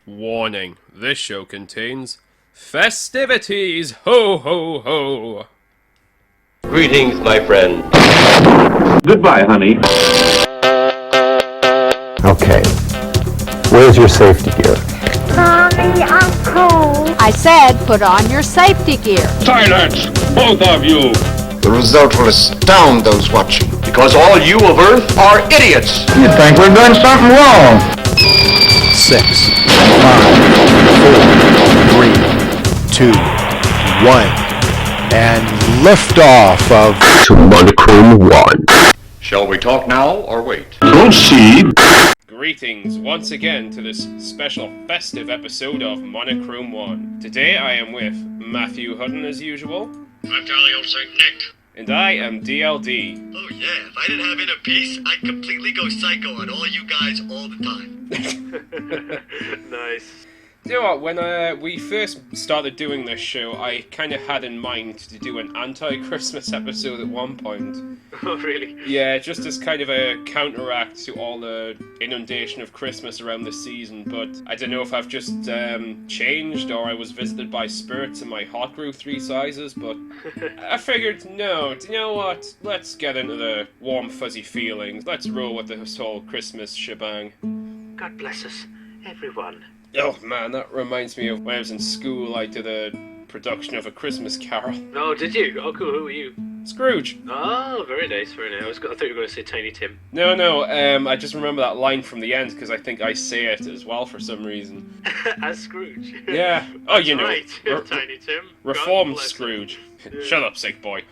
Warning, this show contains festivities! Ho ho ho! Greetings, my friend. Goodbye, honey. Okay, where's your safety gear? Mommy, I'm cold. I said put on your safety gear. Silence, both of you. The result will astound those watching, because all you of Earth are idiots. You think we're doing something wrong? 6, 5, 4, 3, 2, 1, and liftoff of Monochrome-1. Shall we talk now or wait? Proceed. Greetings once again to this special festive episode of Monochrome-1. Today I am with Matthew Hutton as usual. I'm Charlie Old St. Nick. And I am D.L.D. Oh yeah, if I didn't have inner peace, I'd completely go psycho on all you guys all the time. Nice. You know what, when we first started doing this show, I kind of had in mind to do an anti-Christmas episode at one point. Oh really? Yeah, just as kind of a counteract to all the inundation of Christmas around the season, but I don't know if I've just changed or I was visited by spirits and my heart grew 3 sizes, but I figured, no, do you know what, let's get into the warm fuzzy feelings, let's roll with this whole Christmas shebang. God bless us, everyone. Oh man, that reminds me of when I was in school, I did a production of A Christmas Carol. Oh, did you? Oh cool, who were you? Scrooge. Oh, very nice, very nice. I thought you were going to say Tiny Tim. No, I just remember that line from the end because I think I say it as well for some reason. As Scrooge? Yeah. Oh, you know. Right, Tiny Tim. Reformed Scrooge. Shut up, sick boy.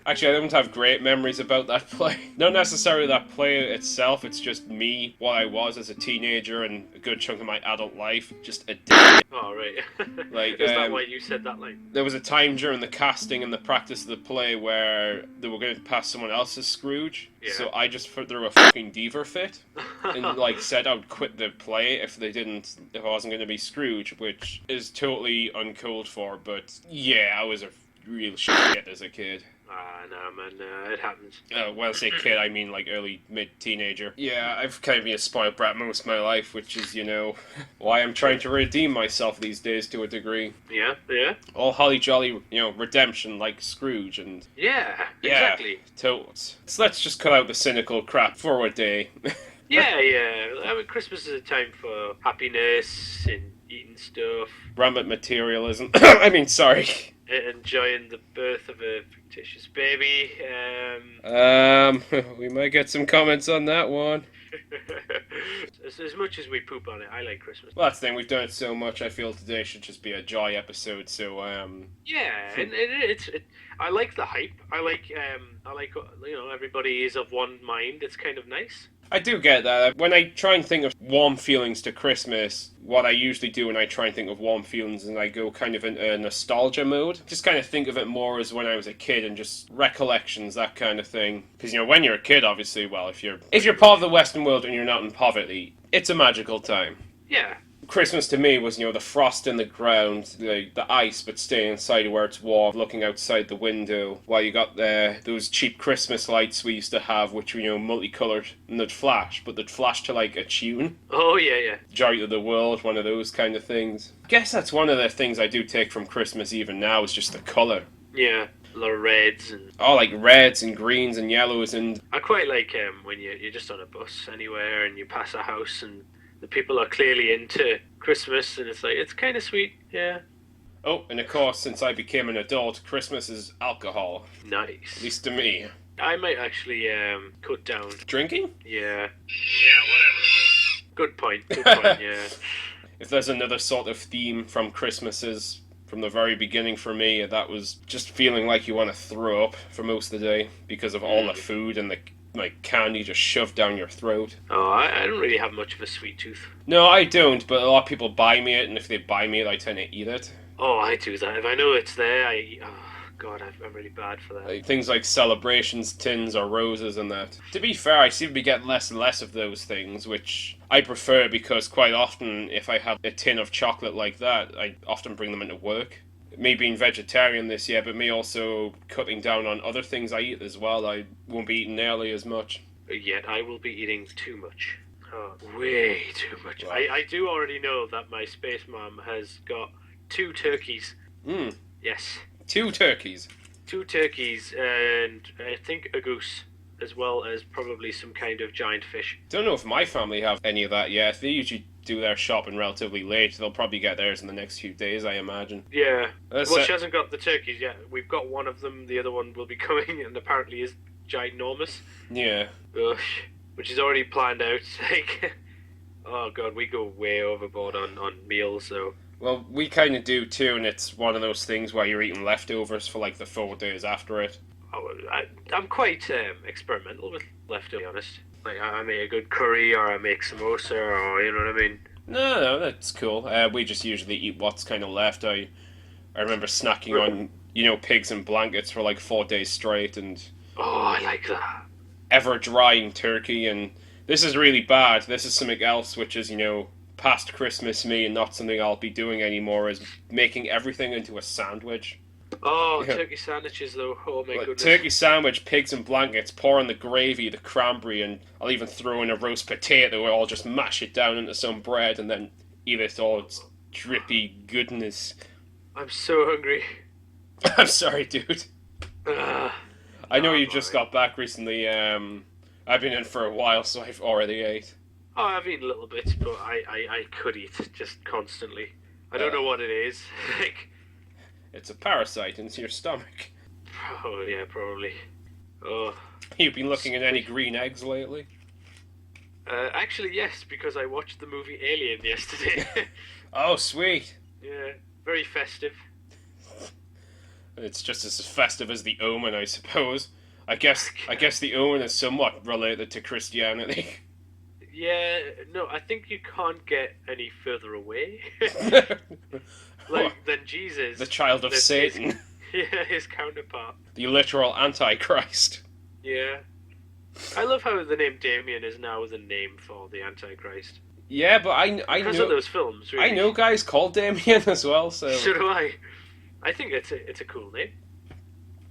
Actually, I don't have great memories about that play. Not necessarily that play itself, it's just me, what I was as a teenager and a good chunk of my adult life. Just a dick. Oh, right. Like, is that why you said that line? There was a time during the casting and the practice of the play where they were going to pass someone else as Scrooge. Yeah. So I just threw a fucking diva fit and like said I would quit the play if I wasn't going to be Scrooge, which is totally uncalled for. But yeah, I was a real shit as a kid. Ah, no, man, it happens. When I say kid, I mean like early mid-teenager. Yeah, I've kind of been a spoiled brat most of my life, which is, you know, why I'm trying to redeem myself these days to a degree. Yeah. All holly jolly, you know, redemption like Scrooge and... Yeah, exactly. Totes. So let's just cut out the cynical crap for a day. Yeah. I mean, Christmas is a time for happiness and eating stuff. Rampant materialism. I mean, sorry. Enjoying the birth of a fictitious baby. We might get some comments on that one. As much as we poop on it, I like Christmas. Well, that's the thing, we've done it so much, I feel today should just be a joy episode, so, Yeah, and I like the hype. I like, you know, everybody is of one mind. It's kind of nice. I do get that. When I try and think of warm feelings to Christmas, what I usually do when I try and think of warm feelings is I go kind of in a nostalgia mode. Just kind of think of it more as when I was a kid and just recollections, that kind of thing. Because, you know, when you're a kid, obviously, well, if you're part of the Western world and you're not in poverty, it's a magical time. Yeah. Christmas to me was, you know, the frost in the ground, the ice, but staying inside where it's warm, looking outside the window, while you got those cheap Christmas lights we used to have, which were, you know, multicoloured, and they'd flash, but they'd flash to, like, a tune. Oh, yeah. Joy to the World, one of those kind of things. I guess that's one of the things I do take from Christmas even now, is just the colour. Yeah, a lot of reds and... Oh, like reds and greens and yellows and... I quite like when you're just on a bus anywhere and you pass a house and the people are clearly into Christmas, and it's like, it's kind of sweet, yeah. Oh, and of course, since I became an adult, Christmas is alcohol. Nice. At least to me. I might actually cut down. Drinking? Yeah. Yeah, whatever. Good point, yeah. If there's another sort of theme from Christmases from the very beginning for me, that was just feeling like you want to throw up for most of the day because of all the food and the candy just shoved down your throat. Oh, I don't really have much of a sweet tooth. No, I don't, but a lot of people buy me it, and if they buy me it, I tend to eat it. Oh, I do that. If I know it's there, God, I'm really bad for that. Like, things like celebrations, tins, or roses and that. To be fair, I seem to be getting less and less of those things, which I prefer because quite often, if I have a tin of chocolate like that, I often bring them into work. Me being vegetarian this year, but me also cutting down on other things I eat as well. I won't be eating nearly as much. Yet I will be eating too much. Oh, way too much. Wow. I do already know that my space mom has got 2 turkeys. Yes. 2 turkeys. 2 turkeys and I think a goose, as well as probably some kind of giant fish. Don't know if my family have any of that yet. They usually do their shopping relatively late. They'll probably get theirs in the next few days, I imagine. Yeah. That's Well, it. she hasn't got the turkeys yet. We've got one of them. The other one will be coming, and apparently is ginormous. Yeah. Ugh. Which is already planned out. Like, oh god, we go way overboard on meals. So. Well, we kind of do too, and it's one of those things where you're eating leftovers for like the 4 days after it. Oh, I'm quite experimental with leftovers, to be honest. Like, I make a good curry, or I make samosa, or you know what I mean. No, that's cool. We just usually eat what's kind of left. I remember snacking on, pigs and blankets for like 4 days straight, and Oh, I like that. ever drying turkey. And this is really bad. This is something else which is, past Christmas me and not something I'll be doing anymore, is making everything into a sandwich. Oh, Yeah. turkey sandwiches though. Oh my Like, goodness. turkey sandwich, pigs and blankets, pour in the gravy, the cranberry, and I'll even throw in a roast potato, or I'll just mash it down into some bread and then eat it all. It's drippy goodness. I'm so hungry. I'm sorry, dude. Ah. I know Oh, you just boy. got back recently. I've been in for a while, so I've already ate. Oh, I've eaten little bits, but I could eat just constantly. I don't know what it is. Like, It's a parasite into your stomach. oh yeah, probably. Oh. You've been looking at any green eggs lately? Actually, yes, because I watched the movie Alien yesterday. Oh, sweet. Yeah, very festive. It's just as festive as the Omen, I suppose. I guess the Omen is somewhat related to Christianity. Yeah, no, I think you can't get any further away. Than Jesus. The child of than Satan. His counterpart. The literal Antichrist. Yeah. I love how the name Damien is now the name for the Antichrist. Yeah, but I Because of know those films, really. I know guys called Damien as well, so So do I. I think it's a cool name.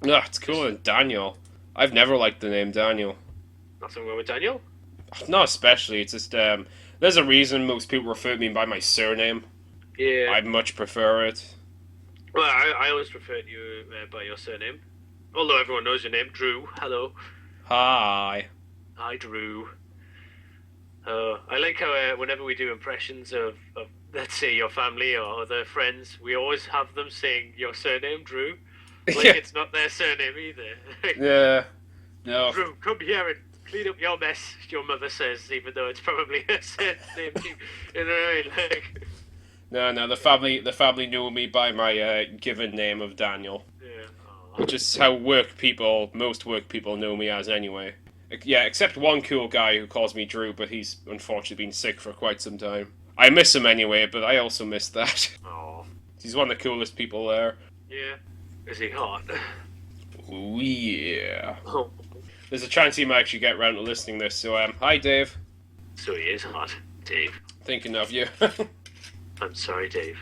no, it's cooler than Daniel. I've never liked the name Daniel. Nothing wrong with Daniel. Not especially. It's just there's a reason most people refer to me by my surname. Yeah. I much prefer it. Well, I always refer to you by your surname. Although everyone knows your name, Drew. Hello. Hi. Hi, Drew. I like how whenever we do impressions of, let's say, your family or other friends, we always have them saying your surname, Drew. Like Yeah. it's not their surname either. Yeah. No. Drew, come here and clean up your mess, your mother says, even though it's probably her surname too. You know what I mean? Like, No. The family knew me by my given name of Daniel, yeah. which is how most work people know me as anyway. Yeah, except one cool guy who calls me Drew, but he's unfortunately been sick for quite some time. I miss him anyway, but I also miss that. Oh. He's one of the coolest people there. Yeah. Is he hot? Ooh, yeah. Oh. There's a chance he might actually get round to listening to this, so hi Dave. So he is hot, Dave. Thinking of you. I'm sorry, Dave.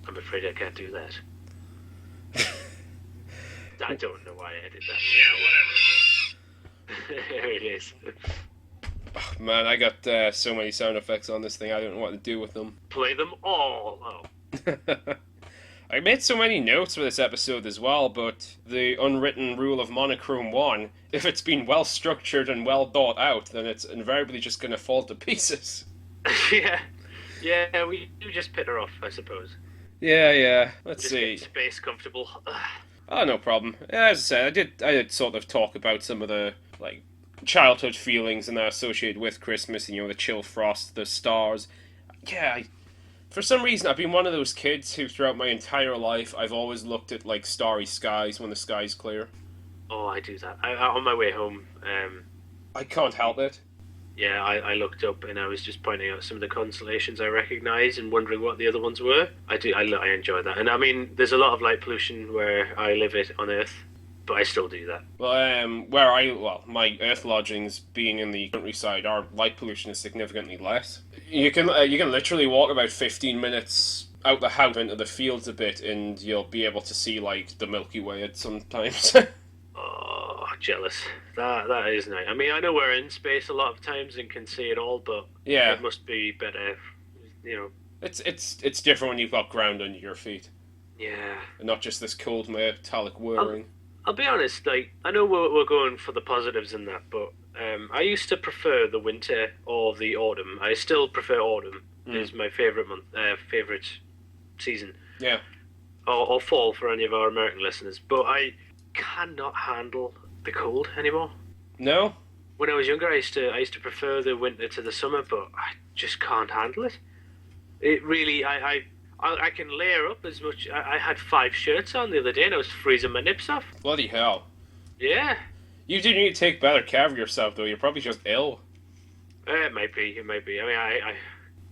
I'm afraid I can't do that. I don't know why I did that. Yeah, whatever. There it is. Oh, man, I got so many sound effects on this thing, I don't know what to do with them. Play them all. Oh. I made so many notes for this episode as well, but the unwritten rule of Monochrome-1, if it's been well structured and well thought out, then it's invariably just going to fall to pieces. Yeah. Yeah, we do just pit her off, I suppose. Yeah. Let's Just see. get space comfortable. Oh, no problem. Yeah, as I said, I did sort of talk about some of the, like, childhood feelings and that associated with Christmas, the chill frost, the stars. Yeah, for some reason, I've been one of those kids who, throughout my entire life, I've always looked at, like, starry skies when the sky's clear. Oh, I do that. On my way home, I can't help it. yeah, I looked up and I was just pointing out some of the constellations I recognised and wondering what the other ones were. I enjoy that. And I mean, there's a lot of light pollution where I live on Earth, but I still do that. Well, my Earth lodgings being in the countryside, our light pollution is significantly less. You can literally walk about 15 minutes out the house into the fields a bit, and you'll be able to see like the Milky Way at sometimes. Oh, jealous. That is nice. I mean, I know we're in space a lot of times and can see it all, but Yeah. it must be better, you know. It's different when you've got ground under your feet, Yeah. and not just this cold metallic whirring. I'll be honest, like, I know we're going for the positives in that, but I used to prefer the winter or the autumn. I still prefer autumn. Is my favourite month, favourite season. Yeah. Or fall for any of our American listeners. But I cannot handle the cold anymore. No? When I was younger, I used to prefer the winter to the summer, but I just can't handle it. It really, I can layer up as much. I had 5 shirts on the other day, and I was freezing my nips off. Bloody hell. Yeah. You do need to take better care of yourself, though. You're probably just ill. It might be. I mean, I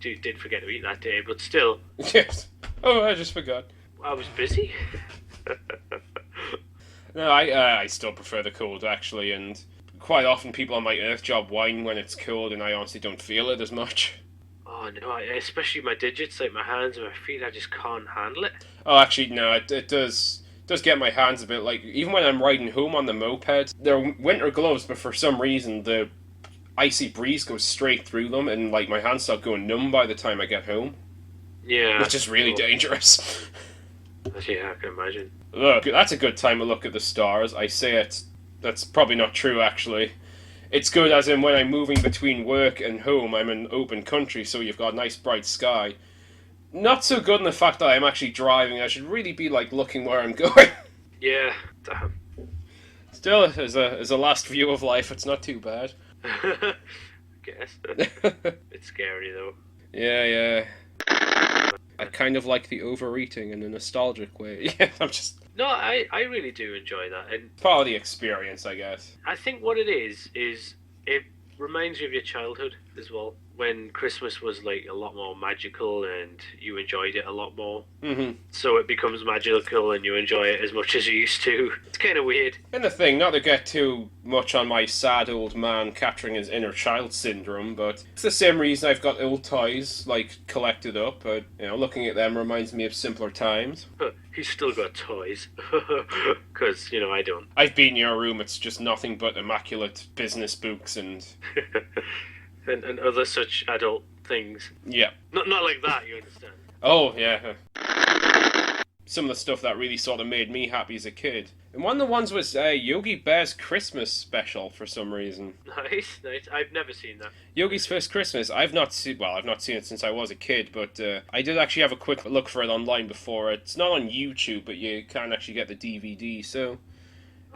did forget to eat that day, but still. Yes. Oh, I just forgot. I was busy. No, I still prefer the cold, actually, and quite often people on my Earth job whine when it's cold, and I honestly don't feel it as much. Oh no, especially my digits, like my hands and my feet, I just can't handle it. Oh, actually, no, it does get my hands a bit, like, even when I'm riding home on the moped, they're winter gloves, but for some reason, the icy breeze goes straight through them, and, like, my hands start going numb by the time I get home. Yeah. Which is really dangerous. Yeah, I can imagine. Look, that's a good time to look at the stars. I say it. That's probably not true, actually. It's good as in when I'm moving between work and home, I'm in open country, so you've got a nice bright sky. Not so good in the fact that I'm actually driving. I should really be, like, looking where I'm going. Yeah, damn. Still, as a last view of life, it's not too bad. I guess. It's scary, though. Yeah. I kind of like the overeating in a nostalgic way. Yeah, I'm just... No, I really do enjoy that. And part of the experience, I guess. I think what it is it reminds you of your childhood as well. When Christmas was, like, a lot more magical and you enjoyed it a lot more. Mm-hmm. So it becomes magical and you enjoy it as much as you used to. It's kind of weird. And the thing, not to get too much on my sad old man capturing his inner child syndrome, but it's the same reason I've got old toys, like, collected up. But, you know, looking at them reminds me of simpler times. He's still got toys. Because, you know, I don't. I've been in your room, it's just nothing but immaculate business books and... and other such adult things. Yeah. Not like that, you understand. Oh, yeah. Some of the stuff that really sort of made me happy as a kid. And one of the ones was Yogi Bear's Christmas special for some reason. Nice. I've never seen that. Yogi's First Christmas. I've not seen it since I was a kid, but I did actually have a quick look for it online before. It's not on YouTube, but you can actually get the DVD, so...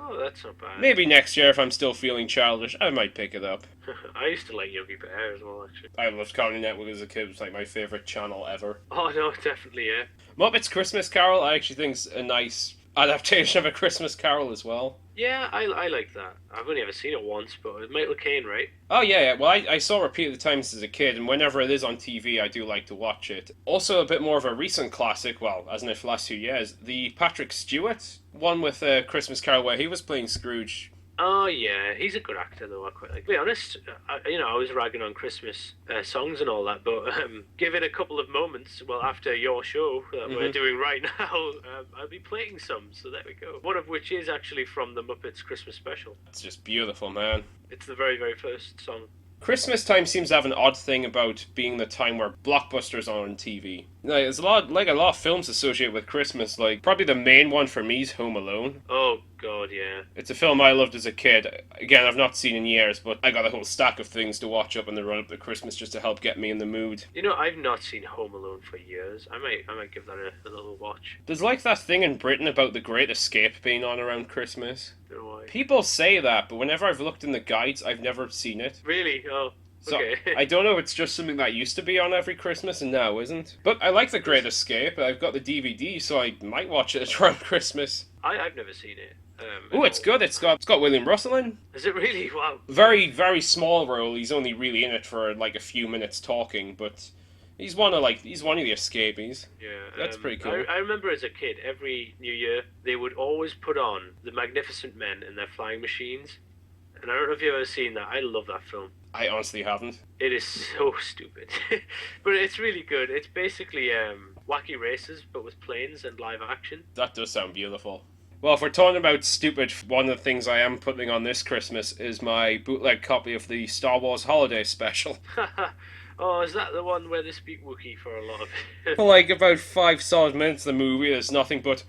Oh, that's not bad. Maybe next year, if I'm still feeling childish, I might pick it up. I used to like Yogi Bear as well, actually. I loved Cartoon Network as a kid. It was like my favourite channel ever. Oh, no, definitely, yeah. Muppets Christmas Carol, I actually think is a nice adaptation of A Christmas Carol as well. Yeah, I like that. I've only ever seen it once, but it's Michael Caine, right? Oh, yeah. Well, I saw it repeated times as a kid, and whenever it is on TV, I do like to watch it. Also, a bit more of a recent classic, well, as in the last 2 years, the Patrick Stewart one with Christmas Carol, where he was playing Scrooge. Oh, yeah, he's a good actor, though, I quite like. To be honest, I was ragging on Christmas songs and all that, but give it a couple of moments, well, after your show that we're doing right now, I'll be playing some, so there we go. One of which is actually from the Muppets Christmas special. It's just beautiful, man. It's the very, very first song. Christmas time seems to have an odd thing about being the time where blockbusters are on TV. Like, there's a lot of films associated with Christmas. Like, probably the main one for me is Home Alone. Oh God, yeah. It's a film I loved as a kid. Again, I've not seen in years, but I got a whole stack of things to watch up in the run up to Christmas just to help get me in the mood. You know, I've not seen Home Alone for years. I might give that a little watch. There's like that thing in Britain about The Great Escape being on around Christmas. Don't know why. People say that, but whenever I've looked in the guides, I've never seen it. Really? Oh. So, okay. I don't know if it's just something that used to be on every Christmas and now isn't. But I like The Great Escape. I've got the DVD, so I might watch it around Christmas. I've never seen it. Oh, it's good. It's got William Russell in. Is it really? Wow. Very, very small role. He's only really in it for like a few minutes talking, but he's one of the escapees. Yeah. That's pretty cool. I remember as a kid, every New Year, they would always put on The Magnificent Men in their flying machines. And I don't know if you've ever seen that. I love that film. I honestly haven't. It is so stupid. But it's really good. It's basically wacky races, but with planes and live action. That does sound beautiful. Well, if we're talking about stupid, one of the things I am putting on this Christmas is my bootleg copy of the Star Wars Holiday Special. Oh, is that the one where they speak Wookiee for a lot of it? For like about 5 solid minutes of the movie, there's nothing but...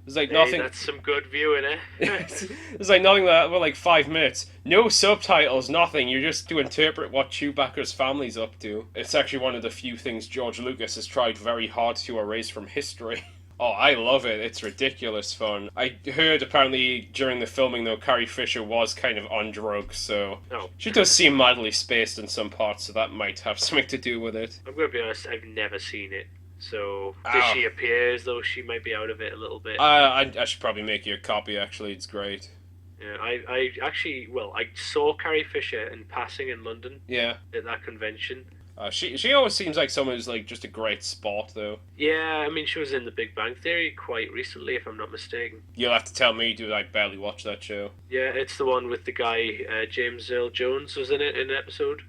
There's like nothing... Hey, that's some good viewing, eh? There's like nothing that for like 5 minutes. No subtitles, nothing. You're just to interpret what Chewbacca's family's up to. It's actually one of the few things George Lucas has tried very hard to erase from history. Oh, I love it. It's ridiculous fun. I heard apparently during the filming though, Carrie Fisher was kind of on drugs, so she does seem mildly spaced in some parts, so that might have something to do with it. I'm going to be honest, I've never seen it. So, does she appear as though she might be out of it a little bit? I should probably make you a copy, actually. It's great. Yeah, I actually, I saw Carrie Fisher in passing in London. Yeah. At that convention. She always seems like someone who's like just a great sport, though. Yeah, I mean, she was in The Big Bang Theory quite recently, if I'm not mistaken. You'll have to tell me, dude. I barely watch that show. Yeah, it's the one with the guy, James Earl Jones was in it in an episode.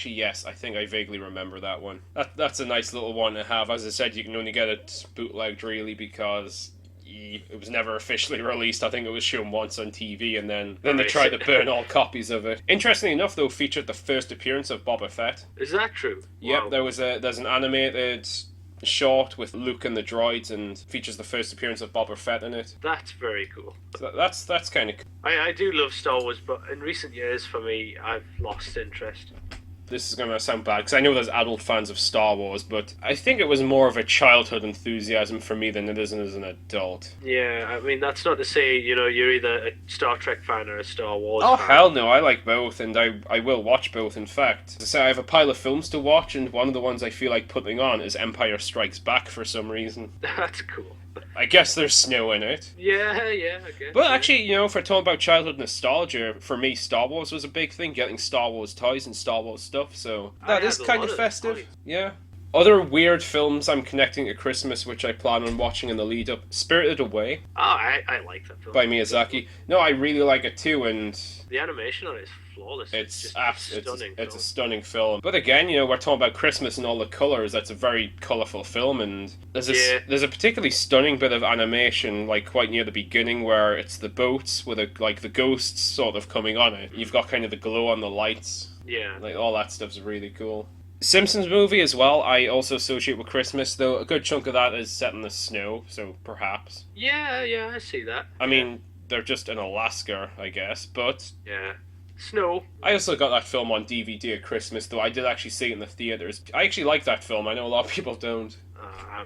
Yes, I think I vaguely remember that one. That's a nice little one to have. As I said, you can only get it bootlegged really because it was never officially released. I think it was shown once on TV, and then they tried to burn all copies of it. Interestingly enough, though, featured the first appearance of Boba Fett. Is that true? Yep, wow. there's an animated short with Luke and the droids, and features the first appearance of Boba Fett in it. That's very cool. So that's kind of cool. I do love Star Wars, but in recent years, for me, I've lost interest. This is going to sound bad, because I know there's adult fans of Star Wars, but I think it was more of a childhood enthusiasm for me than it is as an adult. Yeah, I mean, that's not to say, you're either a Star Trek fan or a Star Wars fan. fan. Hell no, I like both, and I will watch both, in fact. As I say, I have a pile of films to watch, and one of the ones I feel like putting on is Empire Strikes Back for some reason. That's cool. I guess there's snow in it. Yeah, I guess. But actually, if we're talking about childhood nostalgia, for me, Star Wars was a big thing, getting Star Wars toys and Star Wars stuff, so that is kind of festive. Yeah. Other weird films I'm connecting to Christmas, which I plan on watching in the lead up, Spirited Away. Oh, I like that film. By Miyazaki. No, I really like it too, and the animation on it is flawless. It's stunning. It's a stunning film. But again, we're talking about Christmas and all the colours. That's a very colourful film, and there's a particularly stunning bit of animation, like quite near the beginning, where it's the boats with the ghosts sort of coming on it. You've got kind of the glow on the lights. Yeah. Like all that stuff's really cool. Simpsons movie as well, I also associate with Christmas, though a good chunk of that is set in the snow, so perhaps. Yeah, I see that. I mean, they're just in Alaska, I guess, but... Yeah. Snow. I also got that film on DVD at Christmas, though I did actually see it in the theaters. I actually like that film, I know a lot of people don't.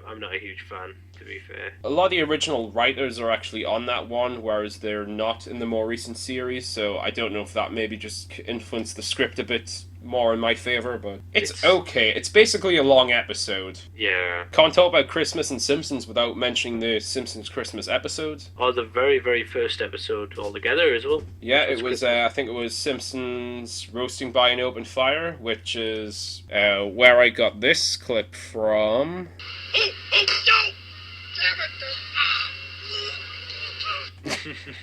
I'm not a huge fan, to be fair. A lot of the original writers are actually on that one, whereas they're not in the more recent series, so I don't know if that maybe just influenced the script a bit more in my favour, but it's okay. It's basically a long episode. Yeah. Can't talk about Christmas and Simpsons without mentioning the Simpsons Christmas episodes. Oh, the very, very first episode altogether as well. Yeah, it was, I think it was Simpsons Roasting by an Open Fire, which is where I got this clip from.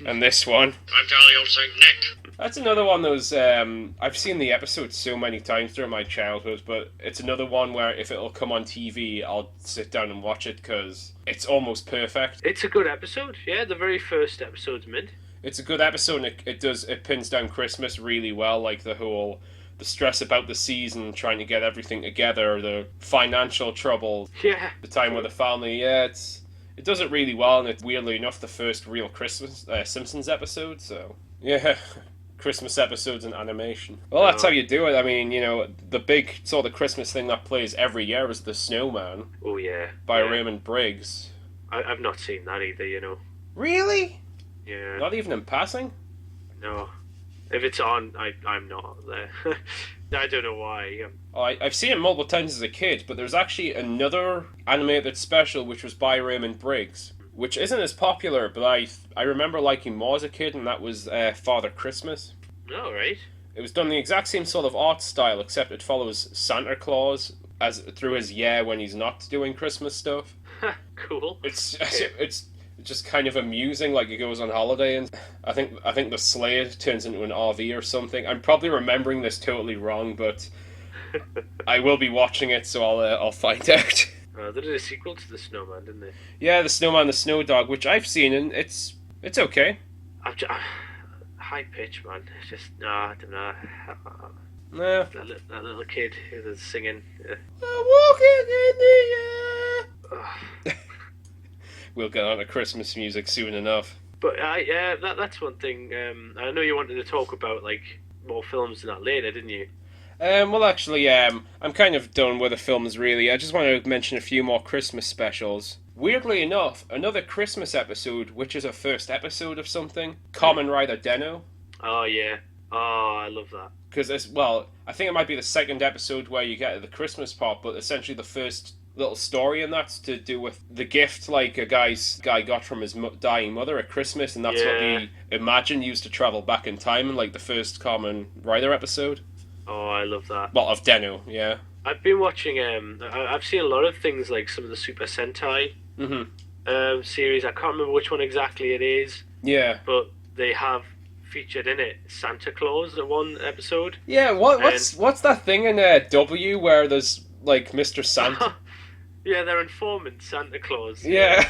And this one. I'm jolly old Saint Nick. That's another one of those, I've seen the episode so many times during my childhood, but it's another one where if it'll come on TV, I'll sit down and watch it because it's almost perfect. It's a good episode, yeah, the very first episode's mint. It's a good episode, and it pins down Christmas really well, like the stress about the season, trying to get everything together, the financial trouble, the time with the family, it does it really well, and it's weirdly enough the first real Christmas Simpsons episode, so yeah, Christmas episodes in animation. Well, that's how you do it. I mean, the big sort of Christmas thing that plays every year is The Snowman. Oh yeah. By Raymond Briggs. I've not seen that either, Really? Yeah. Not even in passing? No. If it's on, I'm not there. I don't know why. I've seen it multiple times as a kid, but there's actually another animated special which was by Raymond Briggs, which isn't as popular, but I remember liking more as a kid, and that was Father Christmas. Oh, right. It was done the exact same sort of art style, except it follows Santa Claus through his year when he's not doing Christmas stuff. Cool. It's just kind of amusing, like he goes on holiday, and I think the sleigh turns into an RV or something. I'm probably remembering this totally wrong, but I will be watching it, so I'll find out. They did a sequel to The Snowman, didn't they? Yeah, The Snowman, the Snow Dog, which I've seen, and it's okay. High pitch, man. It's just, I don't know. Nah. That little kid who was singing. Walking in the air. We'll get on to Christmas music soon enough. But that's one thing. I know you wanted to talk about like more films than that later, didn't you? Well, actually, I'm kind of done with the films, really. I just want to mention a few more Christmas specials. Weirdly enough, another Christmas episode, which is a first episode of something, Kamen Rider Denno. Oh, yeah. Oh, I love that. Because, I think it might be the second episode where you get the Christmas part, but essentially the first little story in that's to do with the gift, like, a guy got from his dying mother at Christmas, and that's what he imagined used to travel back in time in, like, the first Kamen Rider episode. Oh, I love that. Well, of Denno, yeah. I've been watching, I've seen a lot of things like some of the Super Sentai series. I can't remember which one exactly it is. Yeah. But they have featured in it Santa Claus in one episode. Yeah, what's that thing in W where there's, like, Mr. Santa? Yeah, they're informant Santa Claus. Yeah.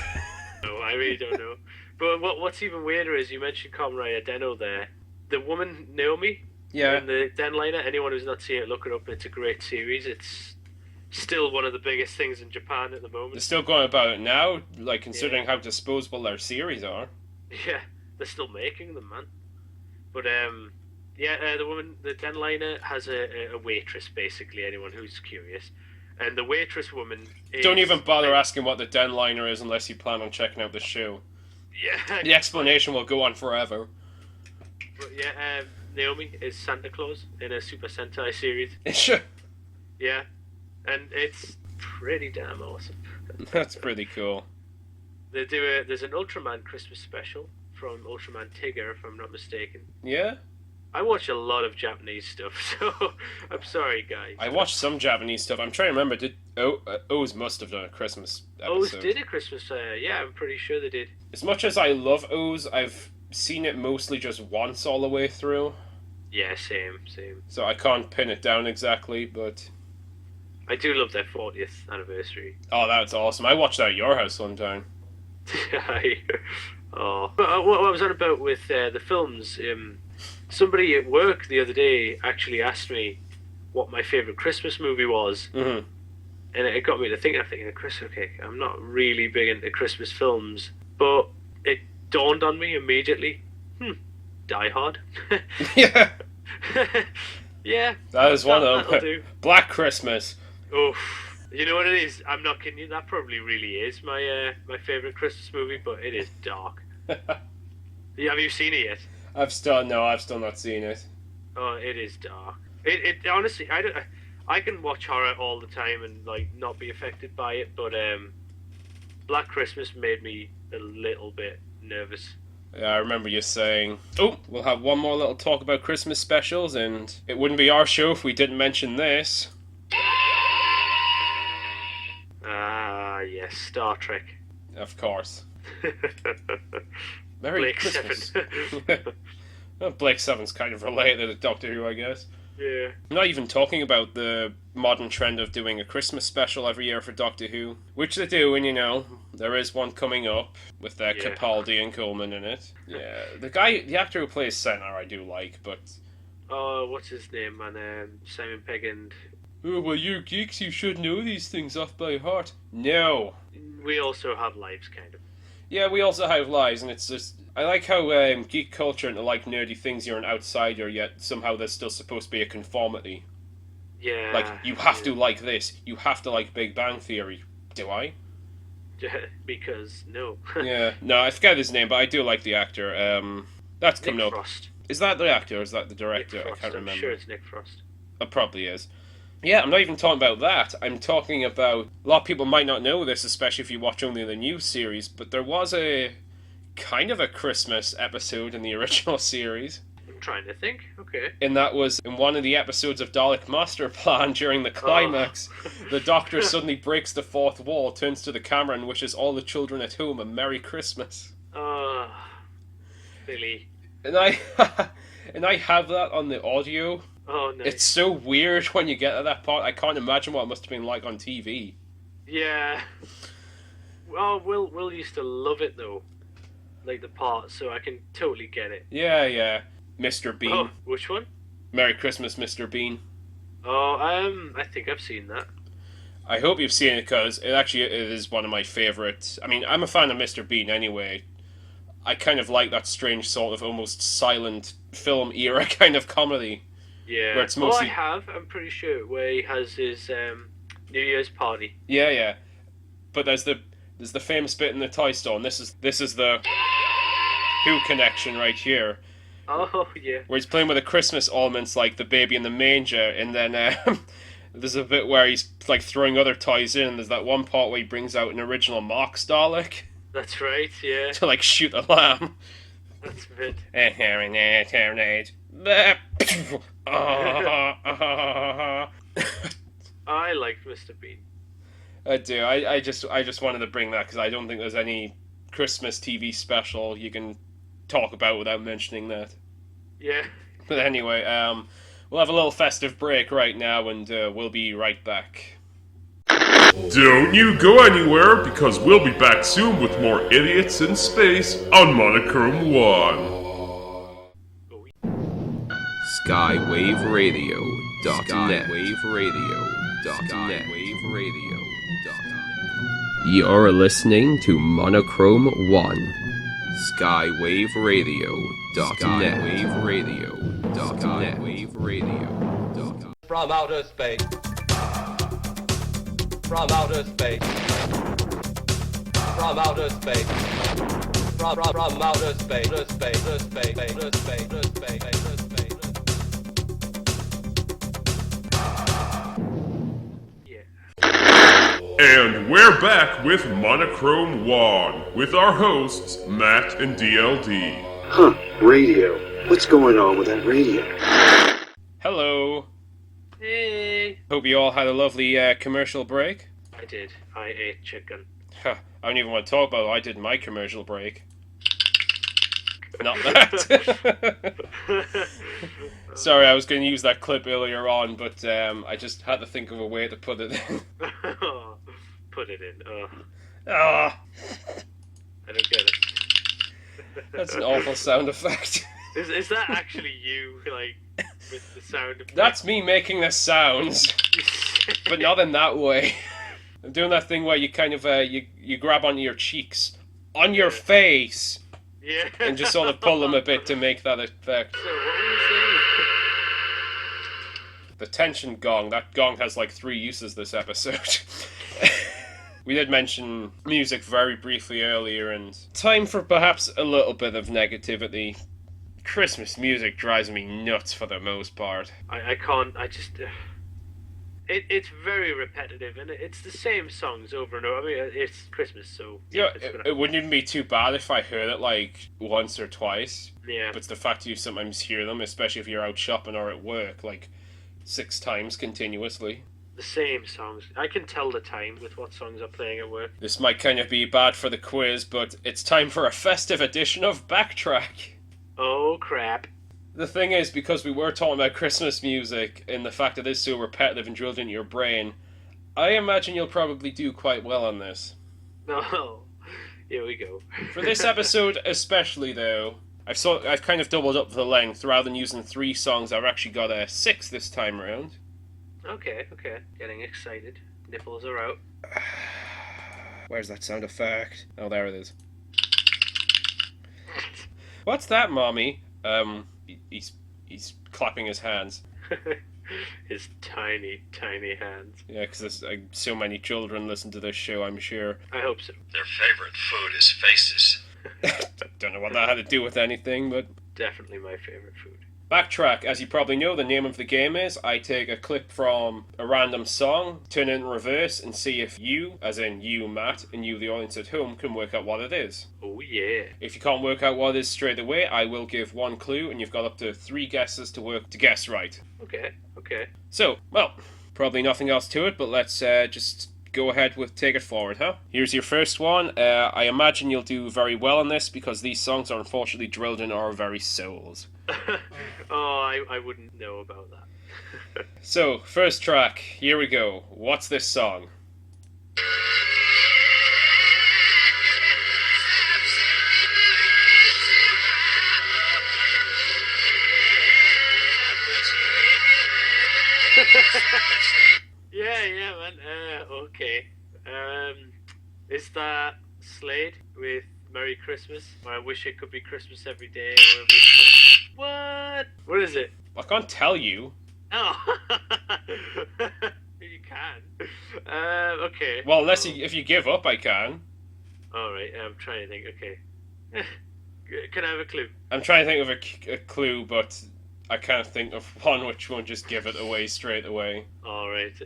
No, I really don't know. But what's even weirder is you mentioned Kamen Rider Denno there. The woman, Naomi... Yeah. And the Denliner, anyone who's not seen it, look it up. It's a great series. It's still one of the biggest things in Japan at the moment. They're still going about it now, like, considering how disposable their series are. Yeah, they're still making them, man. But, the woman, the Denliner, has a waitress, basically, anyone who's curious. And the waitress woman is... Don't even bother asking what the Denliner is unless you plan on checking out the show. Yeah. The explanation will go on forever. But, Naomi is Santa Claus in a Super Sentai series. Sure. Yeah, and it's pretty damn awesome. That's pretty cool. There's an Ultraman Christmas special from Ultraman Tigger, if I'm not mistaken. Yeah? I watch a lot of Japanese stuff, so I'm sorry, guys. I watched some Japanese stuff. I'm trying to remember, O's must have done a Christmas episode. O's did a Christmas, yeah, I'm pretty sure they did. As much as I love O's, I've seen it mostly just once all the way through. Yeah, same. So I can't pin it down exactly, but... I do love their 40th anniversary. Oh, that's awesome. I watched that at your house one time. Oh. But what I was on about with the films, somebody at work the other day actually asked me what my favourite Christmas movie was. Mm-hmm. And it got me to thinking, I'm not really big into Christmas films, but it dawned on me immediately. Die Hard. Yeah. Yeah. That is one of them. Do. Black Christmas. Oh, you know what it is? I'm not kidding you. That probably really is my my favourite Christmas movie, but it is dark. Yeah, have you seen it yet? I've still not seen it. Oh, it is dark. It honestly, I can watch horror all the time and like not be affected by it, but Black Christmas made me a little bit nervous. Yeah, I remember you saying, oh, we'll have one more little talk about Christmas specials, and it wouldn't be our show if we didn't mention this. Ah, yes, Star Trek. Of course. Merry Blake Christmas. 7. Well, Blake 7's kind of related to Doctor Who, I guess. Yeah. I'm not even talking about the modern trend of doing a Christmas special every year for Doctor Who, which they do, and there is one coming up with Capaldi and Coleman in it. Yeah, the actor who plays Sennar I do like, but... Oh, what's his name, man? Simon Pegg and... Oh, well, you're geeks, you should know these things off by heart. No. We also have lives, kind of. Yeah, we also have lives, and it's just... I like how geek culture and like nerdy things, you're an outsider, yet somehow there's still supposed to be a conformity. Yeah. Like, you have to like this. You have to like Big Bang Theory. Do I? Because, no. Yeah. No, I forget his name, but I do like the actor. That's coming Nick up. Frost. Is that the actor, or is that the director? Nick Frost. I can't remember. I'm sure it's Nick Frost. It probably is. Yeah, I'm not even talking about that. I'm talking about... A lot of people might not know this, especially if you watch only the new series, but there was a... kind of a Christmas episode in the original series. I'm trying to think. Okay. And that was in one of the episodes of Dalek Master Plan during the climax. The Doctor suddenly breaks the fourth wall, turns to the camera and wishes all the children at home a Merry Christmas. Oh, Billy. And I have that on the audio. Oh, nice. It's so weird when you get to that part. I can't imagine what it must have been like on TV. Yeah. Well, Will used to love it though, like the part, so I can totally get it. Yeah. Mr. Bean. Oh, which one? Merry Christmas, Mr. Bean. Oh, I think I've seen that. I hope you've seen it because it is one of my favourites. I mean, I'm a fan of Mr. Bean anyway. I kind of like that strange sort of almost silent film era kind of comedy. Yeah. Where it's mostly... I have. I'm pretty sure where he has his New Year's party. Yeah. But there's the famous bit in the toy store, and this is the Who connection right here. Oh yeah. Where he's playing with the Christmas ornaments like the baby in the manger, and then there's a bit where he's like throwing other toys in. There's that one part where he brings out an original Marx Dalek. That's right. Yeah. To like shoot a lamb. That's good. I liked Mr. Bean. I do. I just wanted to bring that because I don't think there's any Christmas TV special you can talk about without mentioning that. Yeah. But anyway, we'll have a little festive break right now, and we'll be right back. Don't you go anywhere, because we'll be back soon with more Idiots in Space on Monochrome-1. SkyWaveRadio.net. You're listening to Monochrome-1. SkyWaveRadio.net. From outer space. From outer space. From outer space. From outer space. And we're back with Monochrome-1 with our hosts, Matt and D.L.D. Huh, radio. What's going on with that radio? Hello. Hey. Hope you all had a lovely commercial break. I did. I ate chicken. I don't even want to talk about it. I did my commercial break. Not that. Sorry, I was going to use that clip earlier on, but I just had to think of a way to put it in. Put it in. Ah. I don't get it. That's an awful sound effect. Is that actually you, like, with the sound effect? That's me making the sounds, but not in that way. I'm doing that thing where you kind of, you grab onto your cheeks, on your face, yeah, and just sort of pull them a bit to make that effect. So what were you saying? The tension gong. That gong has like 3 uses this episode. We did mention music very briefly earlier, and time for perhaps a little bit of negativity. Christmas music drives me nuts for the most part. I can't, I just... It's very repetitive, and it's the same songs over and over. I mean, it's Christmas, so... Yeah, it wouldn't even be too bad if I heard it, like, once or twice. Yeah. But it's the fact you sometimes hear them, especially if you're out shopping or at work, like, 6 times continuously. The same songs. I can tell the time with what songs are playing at work. This might kind of be bad for the quiz, but it's time for a festive edition of Backtrack. Oh, crap. The thing is, because we were talking about Christmas music, and the fact that it is so repetitive and drilled into your brain, I imagine you'll probably do quite well on this. Oh, here we go. For this episode especially, though, I've kind of doubled up the length. Rather than using 3 songs, I've actually got 6 this time around. Okay. Getting excited. Nipples are out. Where's that sound effect? Oh, there it is. What's that, Mommy? He's clapping his hands. His tiny, tiny hands. Yeah, because there's so many children listen to this show, I'm sure. I hope so. Their favorite food is faces. Don't know what that had to do with anything, but... Definitely my favorite food. Backtrack, as you probably know, the name of the game is I take a clip from a random song, turn it in reverse, and see if you, as in you, Matt, and you, the audience at home, can work out what it is. Oh, yeah. If you can't work out what it is straight away, I will give 1 clue, and you've got up to 3 guesses to guess right. Okay. So, well, probably nothing else to it, but let's just go ahead with take it forward, huh? Here's your first one. I imagine you'll do very well on this, because these songs are unfortunately drilled in our very souls. Oh, I wouldn't know about that. So, first track, here we go. What's this song? Yeah, man. Okay. Is that Slade with Merry Christmas? Or I wish it could be Christmas every day. What? What is it? I can't tell you. Oh. You can. Okay. Well, unless if you give up, I can. Alright, I'm trying to think. Okay. Can I have a clue? I'm trying to think of a clue, but I can't think of one which won't just give it away straight away. Alright,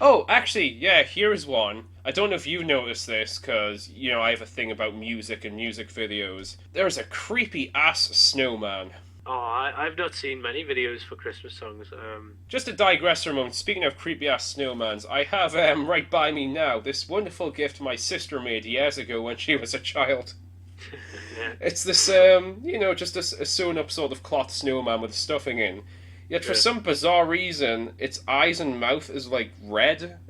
Oh, actually, yeah, here's one. I don't know if you noticed this, because, you know, I have a thing about music and music videos. There's a creepy-ass snowman. Oh, I've not seen many videos for Christmas songs. Just to digress for a moment, speaking of creepy-ass snowmans, I have, right by me now, this wonderful gift my sister made years ago when she was a child. Yeah. It's this, you know, just a sewn-up sort of cloth snowman with stuffing in. Yet for some bizarre reason, its eyes and mouth is, like, red.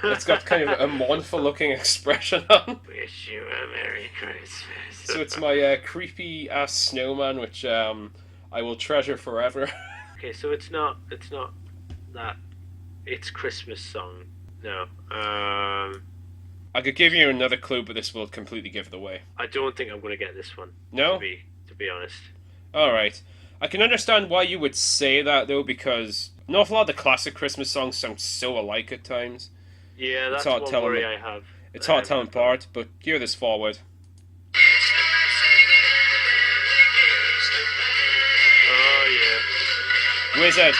It's got kind of a mournful-looking expression on. Wish you a Merry Christmas. So it's my creepy-ass snowman, which I will treasure forever. Okay, so it's not that It's Christmas song. No. I could give you another clue, but this will completely give it away. I don't think I'm going to get this one. No? To be honest. Alright. I can understand why you would say that, though, because an awful lot of the classic Christmas songs sound so alike at times. Yeah, that's one worry I have. It's hard to tell them apart, but hear this forward. Oh, yeah. Wizard.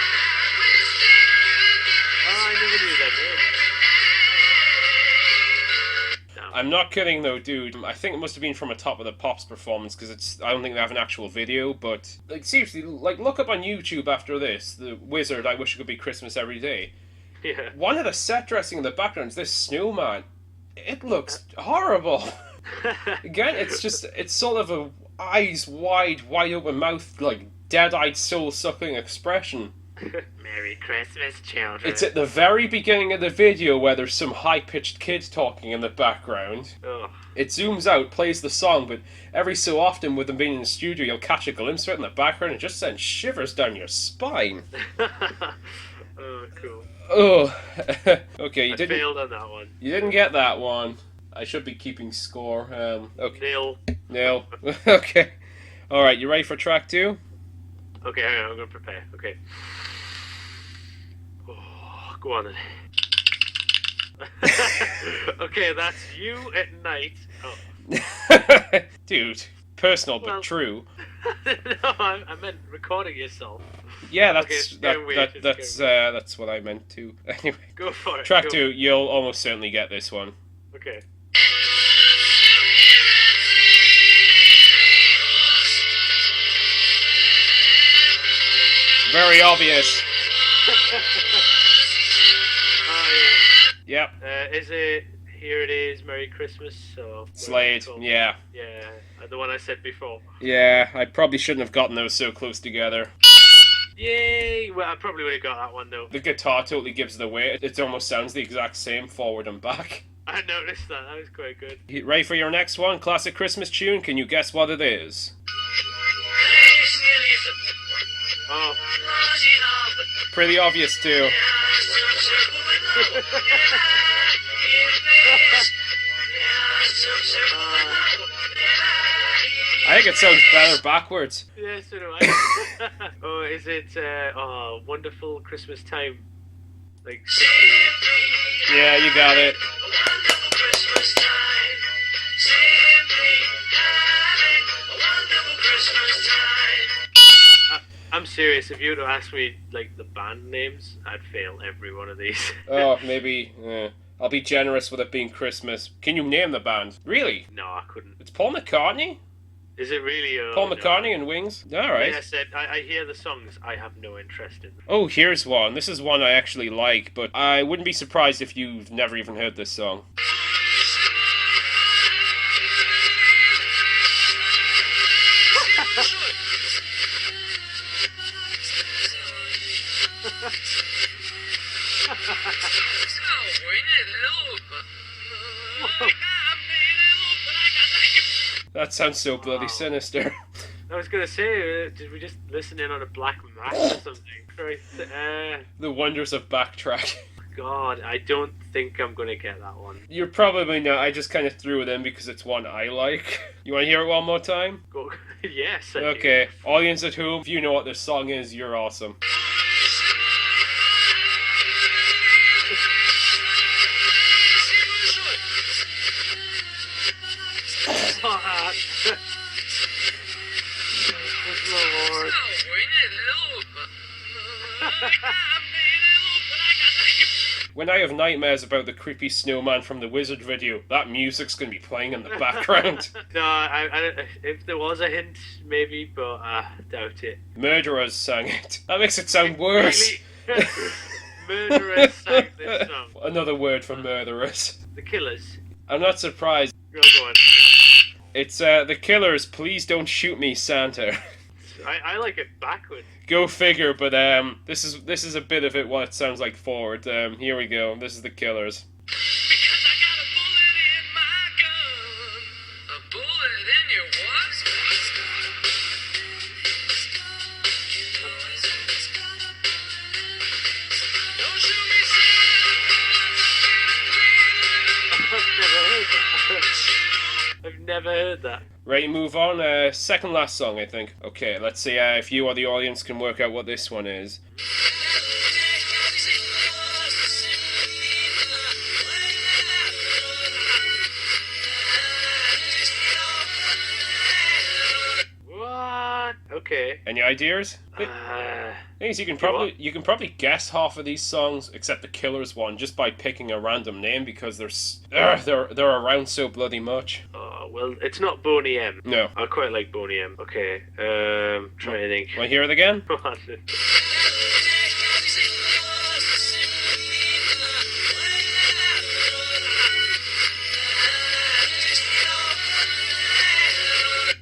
Oh, I never knew that name. I'm not kidding though, dude. I think it must have been from a Top of the Pops performance, because I don't think they have an actual video, but like seriously, like look up on YouTube after this, the Wizard, I Wish It Could Be Christmas Every Day. Yeah. One of the set dressing in the background is this snowman. It looks horrible. Again, it's sort of a eyes wide open mouth, like dead-eyed soul-sucking expression. Merry Christmas, children. It's at the very beginning of the video where there's some high-pitched kid talking in the background. Oh. It zooms out, plays the song, but every so often with them being in the studio, you'll catch a glimpse of it in the background and it just sends shivers down your spine. Oh, cool. Oh, okay, you didn't... failed on that one. You didn't get that one. I should be keeping score. Okay. Nil. Okay. Alright, you ready for track 2? Okay, hang on, I'm going to prepare. Okay. Oh, go on then. Okay, that's You at Night. Oh. Dude, personal but true. No, I meant recording yourself. Yeah, Okay, that's what I meant too. Anyway, go for it. Track 2, you'll almost certainly get this one. Okay. Very obvious. Oh yeah. Yep. Is it Here It Is, Merry Christmas? So Slade. Yeah. Yeah, the one I said before. Yeah, I probably shouldn't have gotten those so close together. Yay! Well, I probably would have got that one though. The guitar totally gives it away. It almost sounds the exact same forward and back. I noticed that. That was quite good. You ready for your next one? Classic Christmas tune? Can you guess what it is? Oh. Pretty obvious too. I think it sounds better backwards. Yeah, so do I. Oh, is it Wonderful Christmas Time? Like, yeah, you got it. I'm serious. If you were to ask me like the band names, I'd fail every one of these. Oh, maybe. I'll be generous with it being Christmas. Can you name the band? Really? No, I couldn't. It's Paul McCartney? Is it really? Paul McCartney and Wings? Alright. Like I said, I hear the songs. I have no interest in them. Oh, here's one. This is one I actually like, but I wouldn't be surprised if you've never even heard this song. That sounds so bloody sinister. I was gonna say, did we just listen in on a black mass or something? Christ. The wonders of backtrack. God, I don't think I'm gonna get that one. You're probably not. I just kind of threw it in because it's one I like. You want to hear it one more time? Go. Yes. I Okay, audience at home, if you know what this song is, you're awesome. Lord. When I have nightmares about the creepy snowman from the Wizard video, that music's gonna be playing in the background. No, I, if there was a hint, maybe, but I doubt it. Murderers sang it. That makes it sound worse. Really? Murderers sang this song. Another word for murderers. The Killers. I'm not surprised. Go on. It's the Killers, Please Don't Shoot Me, Santa. I like it backwards. Go figure, but this is a bit of it what it sounds like forward. Here we go. This is the Killers. Because I got a bullet in my gun. A bullet in your what? Don't shoot me, Santa. I've never heard that. Ready to move on? Second last song, I think. Okay, let's see if you or the audience can work out what this one is. What? Okay. Any ideas? Things you can probably guess half of these songs, except the Killers one, just by picking a random name because they're around so bloody much. Oh well, it's not Boney M. No. I quite like Boney M. Okay. Trying to think. Want to hear it again?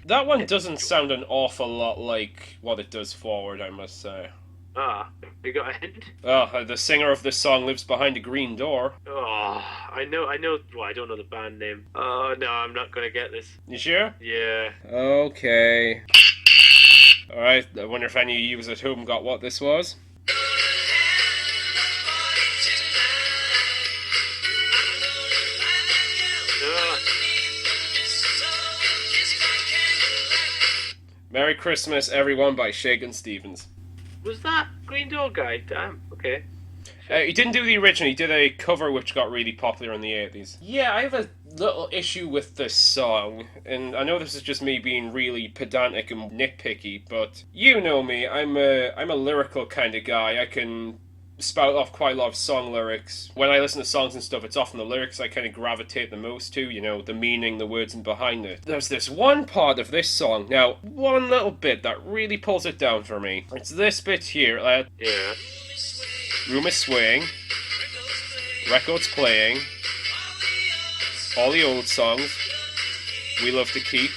That one doesn't sound an awful lot like what it does forward, I must say. Ah, you got a hint? Oh, the singer of this song lives behind a green door. Oh, I know. Well, I don't know the band name. Oh no, I'm not gonna get this. You sure? Yeah. Okay. Alright, I wonder if any of you at home got what this was. Merry Christmas, Everyone by Shakin' Stevens. Was that Green Door guy? Damn. Okay. He didn't do the original, he did a cover which got really popular in the 80s. Yeah, I have a little issue with this song, and I know this is just me being really pedantic and nitpicky, but you know me, I'm a lyrical kind of guy. I can spout off quite a lot of song lyrics. When I listen to songs and stuff, it's often the lyrics I kind of gravitate the most to, you know, the meaning, the words and behind it. There's this one part of this song, now, one little bit that really pulls it down for me. It's this bit here. Yeah. Room is swaying, records playing, all the old songs we love to keep.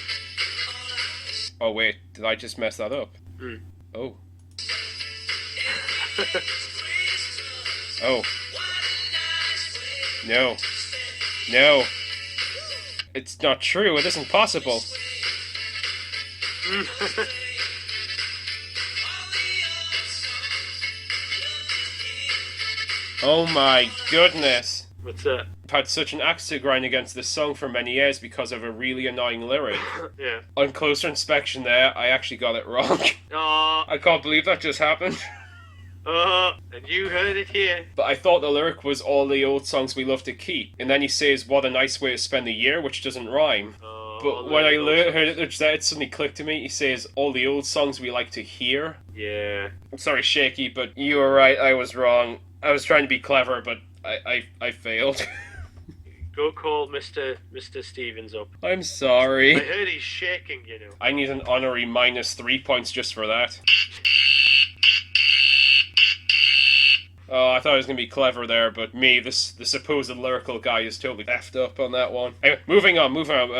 Oh wait, did I just mess that up? Oh. Oh. No. No. It's not true. It isn't possible. Oh my goodness. What's that? I've had such an axe to grind against this song for many years because of a really annoying lyric. Yeah. On closer inspection there, I actually got it wrong. Oh. I can't believe that just happened. And you heard it here. But I thought the lyric was all the old songs we love to keep. And then he says, what a nice way to spend the year, which doesn't rhyme. But when I heard it, it suddenly clicked to me. He says, all the old songs we like to hear. Yeah. I'm sorry, Shaky, but you were right. I was wrong. I was trying to be clever, but I failed. Go call Mr. Stevens up. I'm sorry. I heard he's shaking, you know. I need an honorary -3 points just for that. Oh, I thought I was going to be clever there, but me, the supposed lyrical guy, is totally effed up on that one. Anyway, moving on,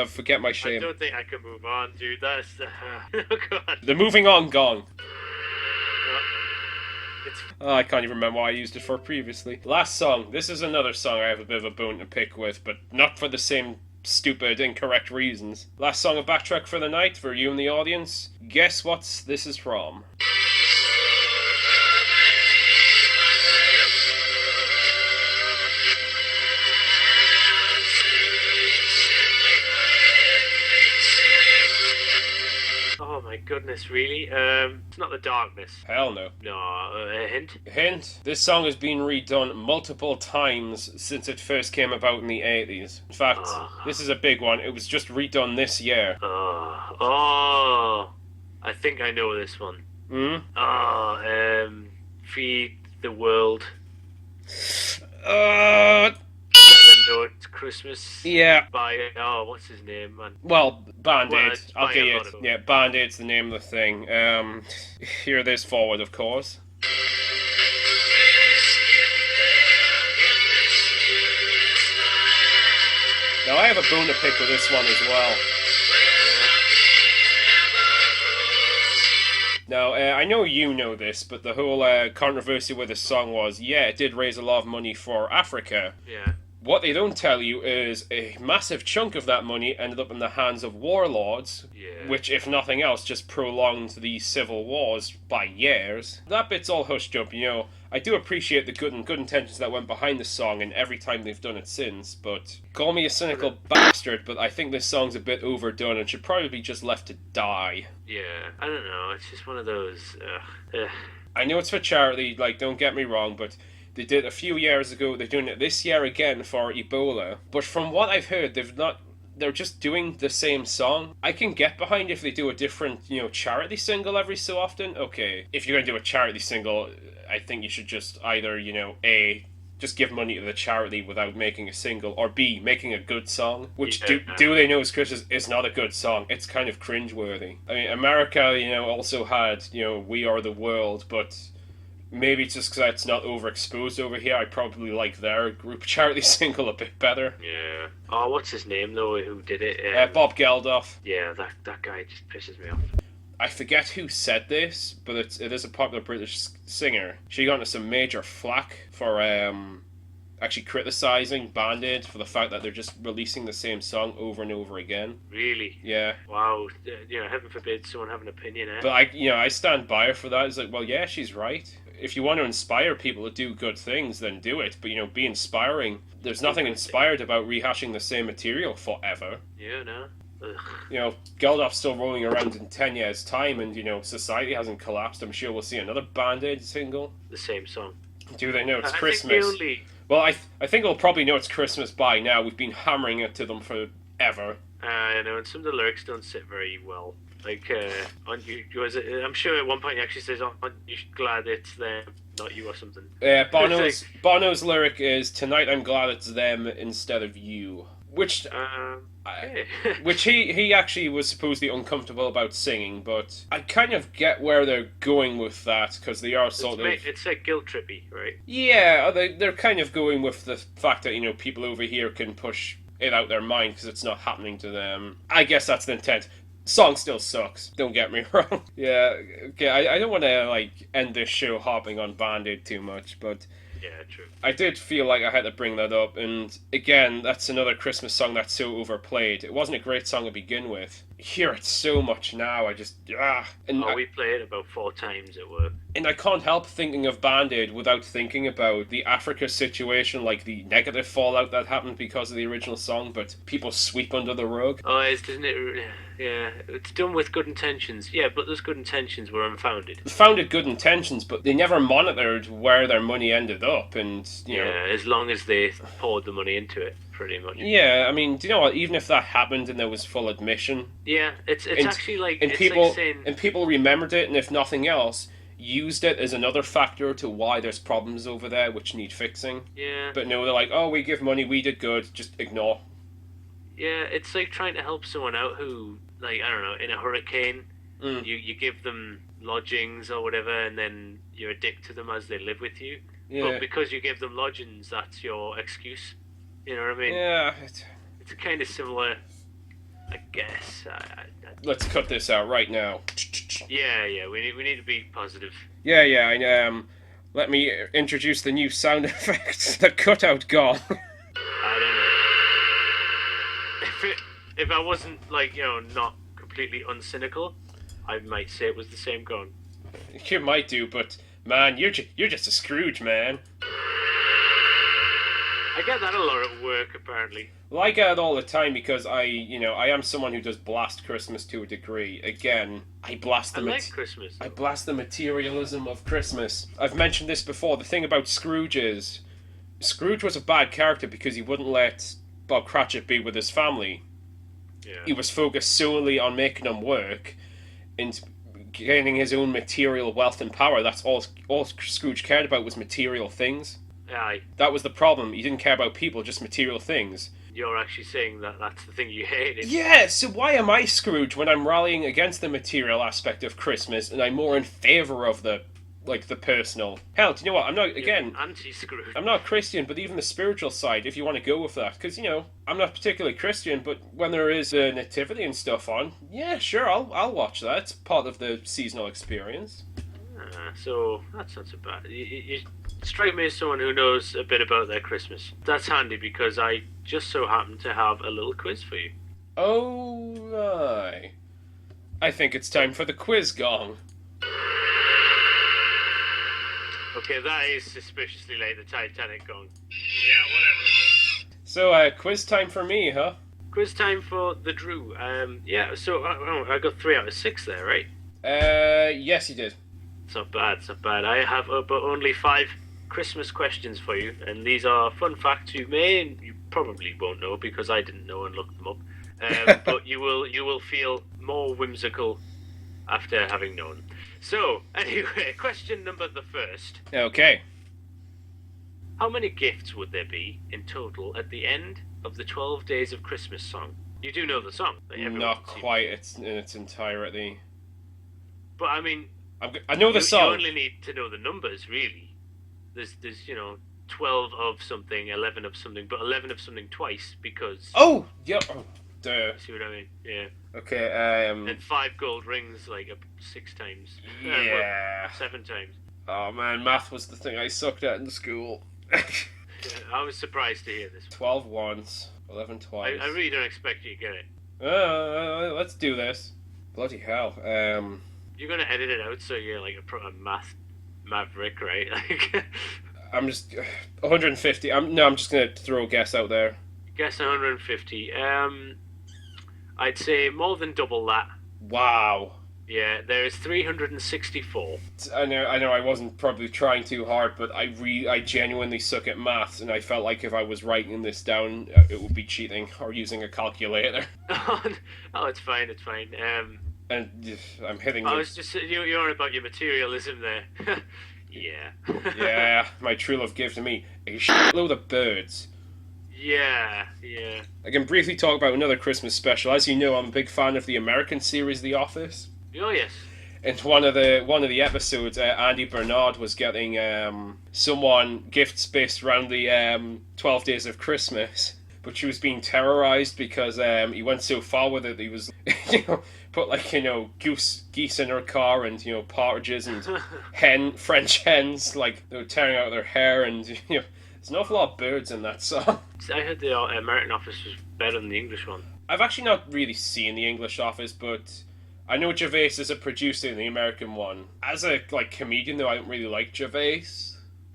forget my shame. I don't think I can move on, dude. That's oh god. The moving on gong. Oh, I can't even remember what I used it for previously. Last song. This is another song I have a bit of a bone to pick with, but not for the same stupid, incorrect reasons. Last song of Backtrack for the night, for you and the audience. Guess what this is from? Oh my goodness, really? It's not The Darkness. Hell no. No, a hint? Hint, this song has been redone multiple times since it first came about in the 80s. In fact, this is a big one. It was just redone this year. Oh, I think I know this one. Feed the World. Let them know it's Christmas. Yeah. By, what's his name, man? Well, Band-Aid. Well, I'll get a it. lot of them. Yeah, Band-Aid's the name of the thing. Hear this forward, of course. Now, I have a bone to pick with this one as well. Now, I know you know this, but the whole controversy with this song was, yeah, it did raise a lot of money for Africa. Yeah. What they don't tell you is a massive chunk of that money ended up in the hands of warlords, which, if nothing else, just prolonged the civil wars by years. That bit's all hushed up, you know. I do appreciate the good intentions that went behind the song and every time they've done it since, but call me a cynical bastard, but I think this song's a bit overdone and should probably be just left to die. Yeah, I don't know, it's just one of those, I know it's for charity, like, don't get me wrong, but they did a few years ago, they're doing it this year again for Ebola, but from what I've heard, they're just doing the same song. I can get behind if they do a different, you know, charity single every so often. Okay, if you're going to do a charity single, I think you should just either, you know, A, just give money to the charity without making a single, or B, making a good song, which do they know is Christmas is not a good song. It's kind of cringeworthy. I mean, America, you know, also had, you know, We Are the World, but maybe it's just because it's not overexposed over here. I probably like their group charity single a bit better. Yeah. Oh, what's his name, though, who did it? Bob Geldof. Yeah, that guy just pisses me off. I forget who said this, but it is a popular British singer. She got into some major flack for actually criticising Band-Aid for the fact that they're just releasing the same song over and over again. Really? Yeah. Wow. You know, heaven forbid someone have an opinion, eh? But I stand by her for that. It's like, well, yeah, she's right. If you want to inspire people to do good things, then do it. But, you know, be inspiring. There's nothing inspired about rehashing the same material forever. Yeah, no. Ugh. You know, Geldof's still rolling around in 10 years' time and, you know, society hasn't collapsed. I'm sure we'll see another Band-Aid single. The same song. Do they know it's I Christmas? think Well, I think they'll probably know it's Christmas by now. We've been hammering it to them forever. I know, and some of the lyrics don't sit very well. Like, I'm sure at one point he actually says, "Aren't you glad it's them, not you," or something. Bono's lyric is, "Tonight I'm glad it's them instead of you," which which he actually was supposedly uncomfortable about singing, but I kind of get where they're going with that because they are sort of. It's like guilt trippy, right? Yeah, they're kind of going with the fact that, you know, people over here can push it out their mind because it's not happening to them. I guess that's the intent. Song still sucks, don't get me wrong. Yeah, okay, I don't want to, like, end this show hopping on Band-Aid too much, but yeah, true. I did feel like I had to bring that up, and again, that's another Christmas song that's so overplayed. It wasn't a great song to begin with. I hear it so much now, I just, we play it about 4 times at work. And I can't help thinking of Band-Aid without thinking about the Africa situation, like the negative fallout that happened because of the original song, but people sweep under the rug. Oh, isn't it? Yeah, it's done with good intentions. Yeah, but those good intentions were unfounded. Founded good intentions, but they never monitored where their money ended up, and, you know... Yeah, as long as they poured the money into it, pretty much. Yeah, I mean, do you know what? Even if that happened and there was full admission... Yeah, it's actually like... And it's people, like saying... and people remembered it, and if nothing else, used it as another factor to why there's problems over there which need fixing. Yeah. But no, they're like, oh, we give money, we did good, just ignore. Yeah, it's like trying to help someone out who, like, I don't know, in a hurricane, you give them lodgings or whatever, and then you're a dick to them as they live with you. Yeah. But because you give them lodgings, that's your excuse. You know what I mean? Yeah. It's kind of similar, I guess. Let's cut this out right now. Yeah, we need to be positive. Yeah, let me introduce the new sound effects. The cutout gone. I don't know. if I wasn't like not completely uncynical, I might say it was the same gun. You might do, but man, you're just a Scrooge, man. I get that a lot at work, apparently. Well, I get it all the time because I am someone who does blast Christmas to a degree. Again, I blast Christmas. I blast the materialism of Christmas. I've mentioned this before. The thing about Scrooge is, Scrooge was a bad character because he wouldn't let Bob Cratchit be with his family. Yeah. He was focused solely on making them work and gaining his own material wealth and power. That's all Scrooge cared about was material things. Aye. That was the problem. He didn't care about people, just material things. You're actually saying that that's the thing you hated. Yeah, so why am I Scrooge when I'm rallying against the material aspect of Christmas and I'm more in favour of the personal? Hell, do you know what? I'm not, again, anti-Scrooge. I'm not Christian, but even the spiritual side, if you want to go with that. Because, I'm not particularly Christian, but when there is a nativity and stuff on, yeah, sure, I'll watch that. It's part of the seasonal experience. So, that's not so bad. You strike me as someone who knows a bit about their Christmas. That's handy because I just so happen to have a little quiz for you. Oh, my. I think it's time for the quiz gong. Okay, that is suspiciously like the Titanic gong. Yeah, whatever. So, quiz time for me, huh? Quiz time for the Drew. Yeah, so I got 3 out of 6 there, right? Yes, you did. It's not bad, it's not bad. I have but only 5 Christmas questions for you, and these are fun facts you may and you probably won't know because I didn't know and looked them up. But you will feel more whimsical after having known. So, anyway, question number the first. Okay. How many gifts would there be in total at the end of the 12 Days of Christmas song? You do know the song. Not quite in its entirety. But I mean, I know the song. You only need to know the numbers, really. There's 12 of something, 11 of something, but 11 of something twice because... Oh! Yeah. Oh, duh. See what I mean? Yeah. Okay, And 5 gold rings, 6 times. Yeah. 7 times. Oh man, math was the thing I sucked at in school. Yeah, I was surprised to hear this. 12 once, 11 twice. I really don't expect you to get it. Let's do this. Bloody hell. You're gonna edit it out so you're like a math maverick, right? I'm just 150. I'm just gonna throw a guess out there. Guess 150. I'd say more than double that. Wow. Yeah, there is 364. I know. I wasn't probably trying too hard, but I genuinely suck at maths, and I felt like if I was writing this down, it would be cheating or using a calculator. Oh, it's fine. It's fine. And I'm hitting. I was just you're on about your materialism there. Yeah. Yeah, my true love gave to me a shitload of birds. Yeah. I can briefly talk about another Christmas special. As you know, I'm a big fan of the American series The Office. Oh yes. In one of the episodes, Andy Bernard was getting someone gifts based around the 12 Days of Christmas, but she was being terrorized because he went so far with it. He was, put geese in her car and partridges and French hens they were tearing out their hair and there's an awful lot of birds in that song. I heard the American Office was better than the English one. I've actually not really seen the English Office, but I know Gervais is a producer in the American one. As a comedian, though, I don't really like Gervais.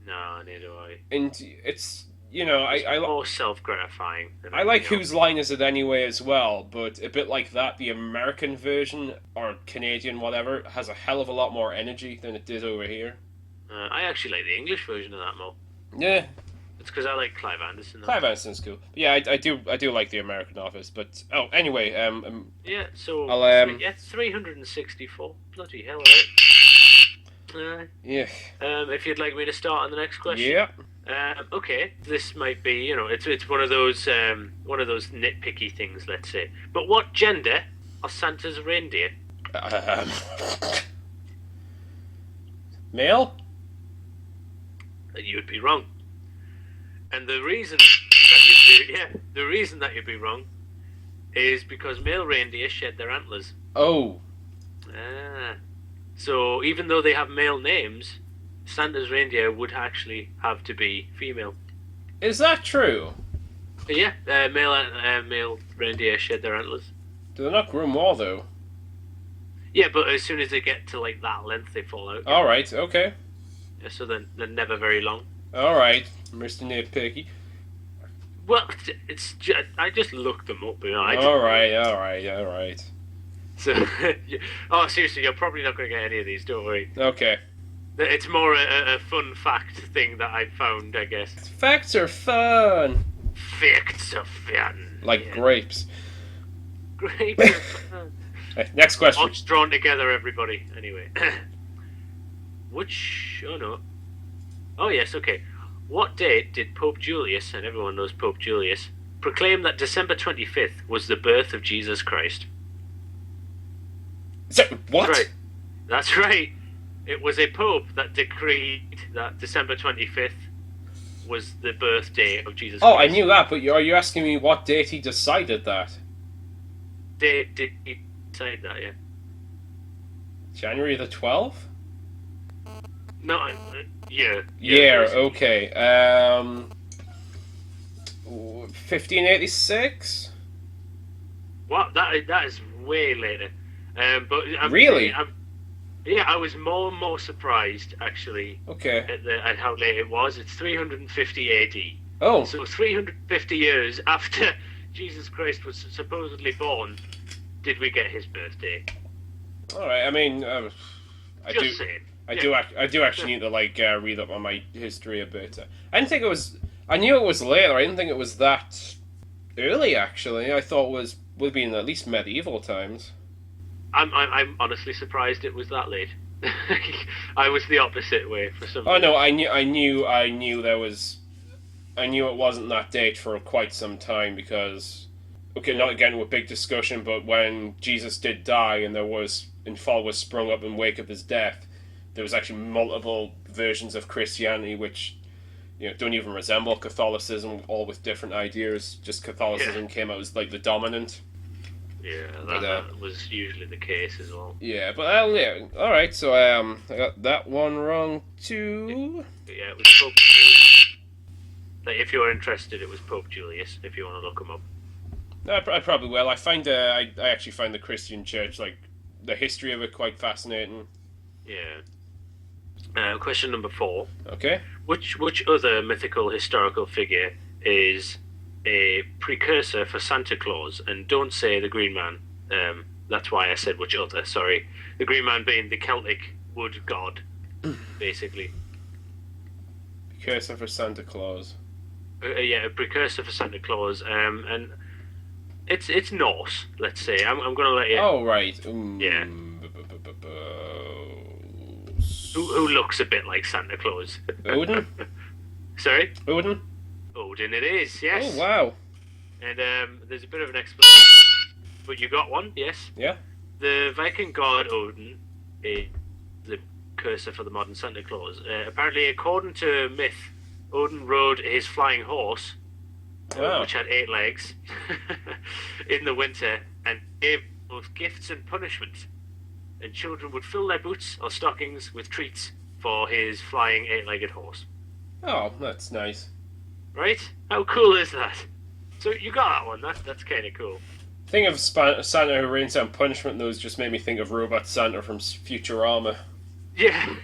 No, neither do I. And it's I more self-gratifying. I like Whose Line Is It Anyway as well, but a bit like that, the American version or Canadian whatever has a hell of a lot more energy than it did over here. I actually like the English version of that more. Yeah. It's because I like Clive Anderson. Clive Anderson's cool. But yeah, I do like the American Office. But anyway, yeah. So I'll 364. Bloody hell! Right? Yeah. If you'd like me to start on the next question. Yeah. Okay. This might be it's one of those nitpicky things, let's say. But what gender are Santa's reindeer? Male. You would be wrong. And the reason that you'd be wrong is because male reindeer shed their antlers. Oh. So even though they have male names, Santa's reindeer would actually have to be female. Is that true? Yeah, male reindeer shed their antlers. Do they not grow more though? Yeah, but as soon as they get to like that length, they fall out. All right, okay. Yeah, so they're never very long. All right, Mr. Nitpicky. Well, I just looked them up. You know, All right. So, oh, seriously, you're probably not going to get any of these. Don't worry. Okay. It's more a fun fact thing that I found, I guess. Facts are fun. Facts are fun. Like grapes. Grapes are fun. Next question. Odds drawn together, everybody. Anyway. Oh, yes, okay. What date did Pope Julius, and everyone knows Pope Julius, proclaim that December 25th was the birth of Jesus Christ? What? That's right. That's right. It was a pope that decreed that December 25th was the birthday of Jesus Christ. Oh, I knew that, but are you asking me what date he decided that? Did he decide that, yeah? January the 12th? No, yeah. Yeah, okay. 1586? What? That is way later. But Really? I was more surprised actually. Okay. At how late it was. It's 350 AD. Oh. So 350 years after Jesus Christ was supposedly born, did we get his birthday? All right. I mean, I do actually need to read up on my history a bit. I didn't think it was. I knew it was later. I didn't think it was that early. Actually, I thought it would be in at least medieval times. I'm honestly surprised it was that late. I was the opposite way for some. Oh no, I knew it wasn't that date for quite some time because, okay, not getting into a big discussion, but when Jesus did die and fall was sprung up in wake of his death, there was actually multiple versions of Christianity which, don't even resemble Catholicism, all with different ideas. Just Catholicism came out as like the dominant. Yeah, that was usually the case as well. Yeah, but yeah, all right. So I got that one wrong too. Yeah, it was Pope Julius. If you're interested, it was Pope Julius. If you want to look him up. I probably will. I actually find the Christian Church, like the history of it, quite fascinating. Yeah. Question number 4. Okay. Which other mythical historical figure is a precursor for Santa Claus? And don't say the Green Man. That's why I said which other. Sorry, the Green Man being the Celtic wood god, basically. Precursor for Santa Claus. Yeah, a precursor for Santa Claus. And it's Norse. Let's say. I'm going to let you. Oh right. Yeah. Who looks a bit like Santa Claus? Odin? Sorry? Odin? Odin it is, yes. Oh, wow. And there's a bit of an explanation. But you got one, yes? Yeah. The Viking god Odin is the cursor for the modern Santa Claus. Apparently, according to myth, Odin rode his flying horse, which had 8 legs, in the winter, and gave both gifts and punishment. And children would fill their boots or stockings with treats for his flying 8-legged horse. Oh, that's nice. Right? How cool is that? So you got that one. That's kind of cool. Think of Santa who rains down punishment. Those just made me think of Robot Santa from Futurama. Yeah,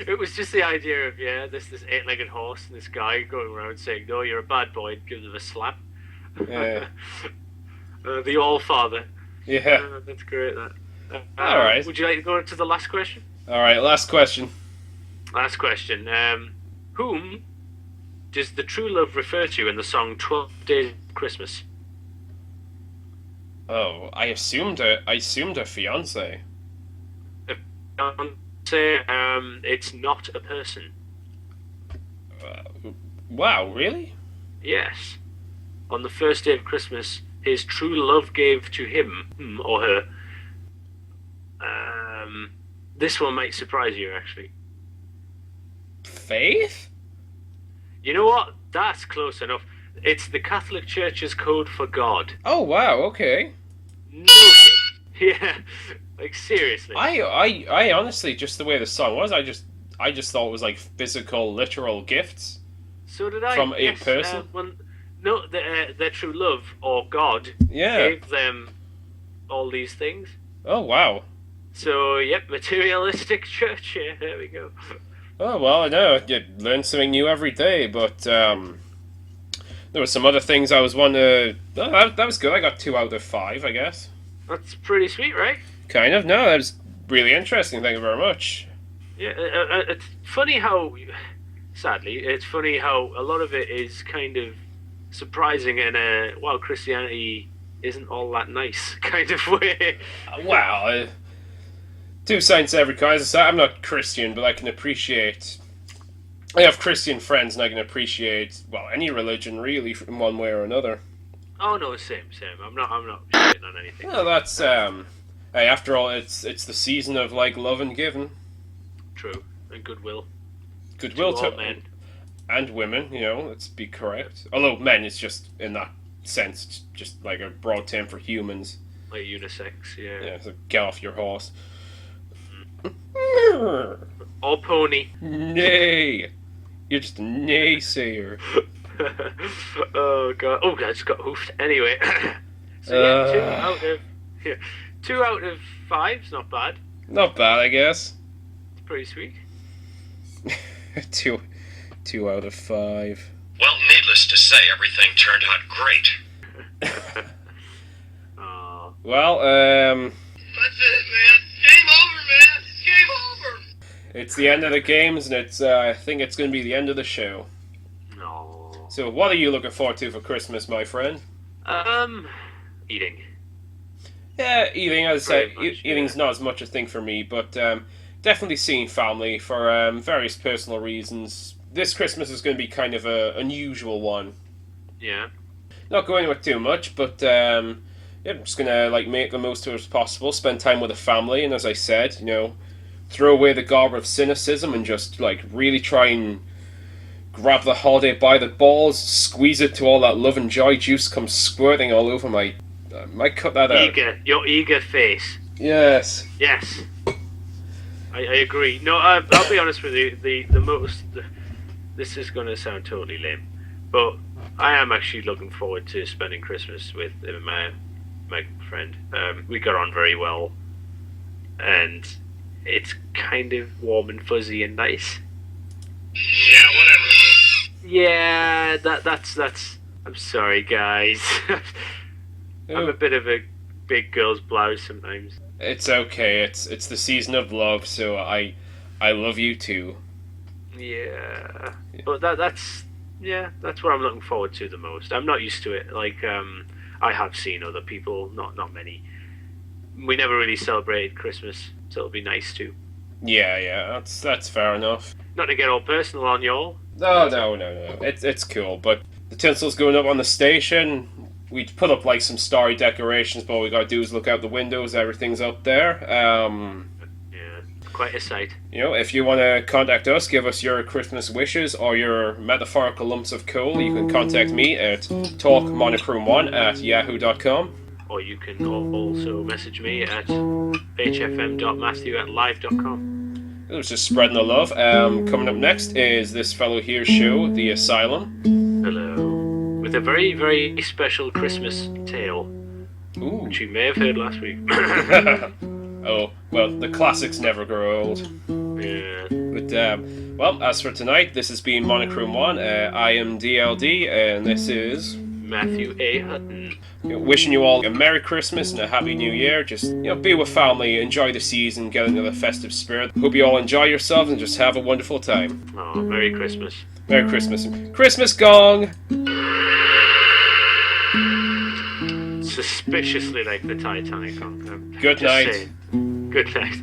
it was just the idea of this 8-legged horse and this guy going around saying, "No, you're a bad boy," and gives him a slap. Yeah. The All-Father. Yeah. That's great. That. All right. Would you like to go to the last question? All right, last question. Last question. Whom does the true love refer to in the song 12 Days of Christmas? Oh, I assumed a fiance. A fiance, it's not a person. Wow, really? Yes. On the first day of Christmas, his true love gave to him, or her. This one might surprise you, actually. Faith? You know what? That's close enough. It's the Catholic Church's code for God. Oh wow, okay. No shit. Yeah, like seriously. I honestly, just the way the song was, I just thought it was like physical, literal gifts. So did I. From a person. Well, No, their true love, or God, gave them all these things. Oh, wow. So, yep, materialistic church, yeah, there we go. Oh, well, I know, you learn something new every day, but, there were some other things I was wanting to... Oh, that was good, I got 2 out of 5, I guess. That's pretty sweet, right? Kind of, no, that was really interesting, thank you very much. Yeah, it's funny how... Sadly, it's funny how a lot of it is kind of surprising in a, well, Christianity isn't all that nice kind of way. Well, two sides to every coin. As I said, I'm not Christian, but I can appreciate... I have Christian friends, and I can appreciate, well, any religion, really, in one way or another. Oh, no, same. I'm not shitting on anything. Well, that's, hey, after all, it's the season of, like, love and giving. True, and goodwill. Goodwill to all men. And women, you know, let's be correct. Although men is just, in that sense, just like a broad term for humans. Like unisex, yeah. Yeah, so get off your horse. Or pony. Nay! You're just a naysayer. Oh, God. Oh, I just got hoofed. Anyway. So, yeah, 2 out of 5's not bad. Not bad, I guess. It's pretty sweet. 2 out of 5. Well, needless to say, everything turned out great. Well, That's it, man. Game over, man. Game over. it's the end of the games, and it's I think it's going to be the end of the show. No. So, what are you looking forward to for Christmas, my friend? Eating. Yeah, eating. As I say, much, eating's not as much a thing for me, but definitely seeing family for various personal reasons. This Christmas is going to be kind of a unusual one. Yeah. Not going with too much, but yeah, I'm just gonna like make the most of it as possible. Spend time with the family, and as I said, you know, throw away the garb of cynicism and just like really try and grab the holiday by the balls, squeeze it till all that love and joy juice comes squirting all over my. Might cut that out. Your eager face. Yes. Yes. I agree. No, I'll be honest with you. This is going to sound totally lame, but I am actually looking forward to spending Christmas with my friend. We got on very well, and it's kind of warm and fuzzy and nice. Yeah, whatever. Yeah, that's. I'm sorry, guys. I'm a bit of a big girl's blouse sometimes. It's okay. It's the season of love, so I love you too. Yeah, but that's what I'm looking forward to the most. I'm not used to it. Like I have seen other people, not many. We never really celebrated Christmas, so it'll be nice too. Yeah, that's fair enough. Not to get all personal on y'all. No. It's cool, but the tinsel's going up on the station. We put up like some starry decorations, but all we gotta do is look out the windows. Everything's up there. Yeah, it's quite a sight. You know, if you want to contact us, give us your Christmas wishes or your metaphorical lumps of coal, you can contact me at talkmonochrome1@yahoo.com. Or you can also message me at hfm.matthew@live.com. It was just spreading the love. Coming up next is this fellow here's show, The Asylum. Hello. With a very, very special Christmas tale, Ooh. which you may have heard last week. Oh, well, the classics never grow old. Yeah. But, well, as for tonight, this has been Monochrome-1. I am D.L.D, and this is... Matthew A. Hutton. You know, wishing you all a Merry Christmas and a Happy New Year. Just, you know, be with family, enjoy the season, get into the festive spirit. Hope you all enjoy yourselves and just have a wonderful time. Oh, Merry Christmas. Merry Christmas. Christmas gong! Suspiciously like the Titanic. Good night. Saying. Good night.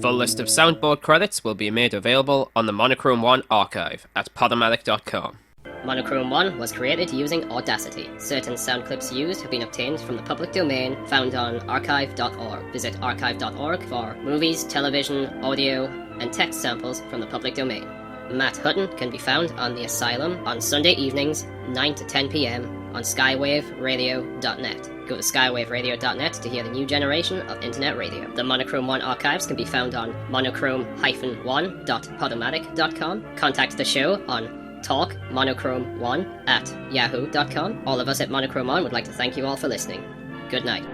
Full list of soundboard credits will be made available on the Monochrome-1 archive at podomatic.com. Monochrome-1 was created using Audacity. Certain sound clips used have been obtained from the public domain found on archive.org. Visit archive.org for movies, television, audio, and text samples from the public domain. Matt Hutton can be found on The Asylum on Sunday evenings, 9 to 10 p.m. on skywaveradio.net. Go to skywaveradio.net to hear the new generation of internet radio. The Monochrome-1 archives can be found on monochrome-1.podomatic.com. Contact the show on talkmonochrome1 at yahoo.com. All of us at Monochrome-1 would like to thank you all for listening. Good night.